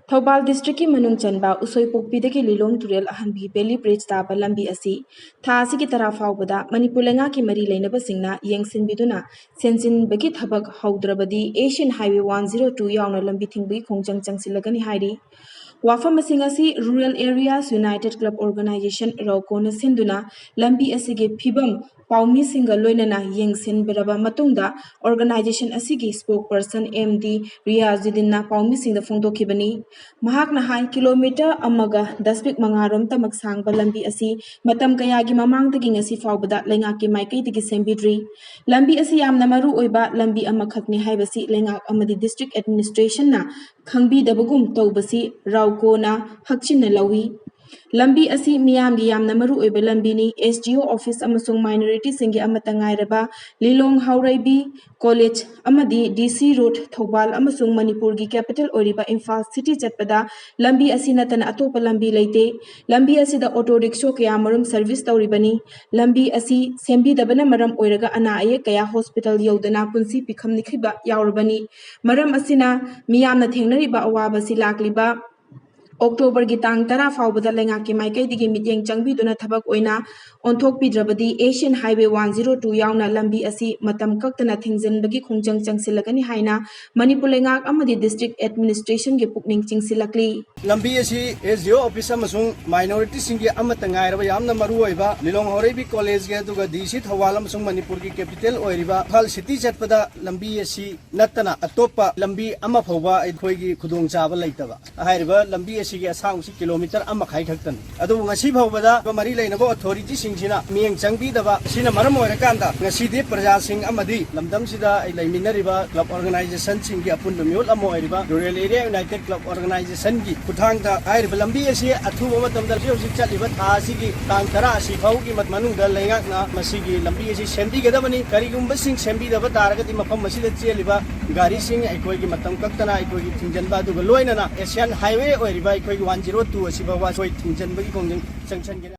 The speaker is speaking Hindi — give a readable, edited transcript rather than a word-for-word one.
थौबाल डिस्ट्रिक्ट की मनुंग चनबा उसोइपोकपीदगी लिलोंग तुरेल अहनबी बेली ब्रिज ताबा लंबी असी था की तरा फाउबदा मणिपुर लेंगा की मरी लेनबसिंगना येंगसिनबिदुना सेंसिनबगी थबक हौद्रबदी एशियन हाईवे 102 यावना लंबी थिंगबगी खोंजंग चंगसिलगनी हाइरी वाफम rural areas united club organisation रौकोन सिंधुना लंबी असिगे फिबम पाउमी सिंगा लोइनना येंगसिनबरबा मतुंगदा ऑर्गेनाइजेशन असिगी स्पोक पर्सन एमडी रियाजुद्दीनना पाउमी सिंगा फोंदोखिबनी महाकना हाई किलोमीटर अमगा 10 मंगारोम तमक सांगबा लंबी असी मतम कयागी ममांगदगी ngasi फाउबदा लेंगाकी माइकैदगी सेंबिद्री लंबी असी यामना मरु ओइबा लंबी अमखकनी हाइबसी लेंगाक अमदी डिस्ट्रिक्ट एडमिनिस्ट्रेशन ना खंगबीदबगुम तौबसी राउकोना हक्चिन लवी लंबी असी मियामगी यामना मरु ओइबा लंबीनी एसडीओ ऑफिस अमसुंग माइनॉरिटी सिंगी अमता ngairaba लिलोंग हाउराइबी कॉलेज अमदी डीसी रोड थौबाल अमसुंग मणिपुर की कैपिटल ओरिबा इम्फाल सिटी चटपदा लंबी असी नतन अतोप लंबी लेते लंबी असिदा ऑटो रिक्शा कया मरम सर्विस तौरिबनी लंबी असी सेंबीदबना मरम ओइरगा अना अये कया हॉस्पिटल यौदना पुंसी पिखम निखिबा यावरबनी मरम असिना मियामना थेंगनरिबा अवाबसी लाक्लिबा अक्टोबर की तांग 10 फाउबदा लेंगाकी माइकैदगी मित्येंग चंगबीदुना थबक ओइना ओंथोकपीद्रबदी एशियन हाईवे 102 यावना लंबी असी मतम कक्तना थिंगजनबगी खोंजंग चंगसिलगनी हाइना मणिपुर लेंगाक अमदी डिस्ट्रिक्ट एडमिनिस्ट्रेशन के पुकनिंग चिंगसिलकली लंबी असी एसडीओ ऑफिस अमसुंग माइनॉरिटी सिंगी अमता ngairaba यामना मरु ओइबा लिलोंग हाउराइबी कॉलेज के दुगा डीसी थौबाल अमसुंग मणिपुर की कैपिटल ओइरिबा इम्फाल सिटी चटपदा लंबी असी नत्तना अतोपा लंबी अमा फौबा अखोइगी खुदोंग चाबा लेतबा हाइरिबा लंबी असी के असांग किलोमीटर अमा खाइ खक्तन अदु ngasi फौबदा मरी लेनबो अथॉरिटी सिंगसिना मियेंग चंगबीदबा सिना मरम ओइरकांदा ngasi प्रजा सिंग अमदी लमदम सिदा लेमिनरिबा क्लब ऑर्गेनाइजेशन सिंग की अपुन म्यूल अमो ओइरिबा rural area united club organisation की खुथांगदा आइरिबा लंबी असी अथुबा मतमदा हौजिक चलिबा था सिगी तांग 10 असि फाउगी मनुंगदा लेंगाकना मसिगी लंबी असी सेंबीगदबनी करिगुंबा सिंग सेंबीदबा तारगदी मफम मसिदा चेलिबा गाड़ी सिंग अखोइगी मतम कक्तना अखोइगी थिंजनबा दुगा लोइनना एशियन हाईवे ओइरिबा अखोइगी 102 असिबा वा सोइ थिंजनबगी खोंजंग चंगसन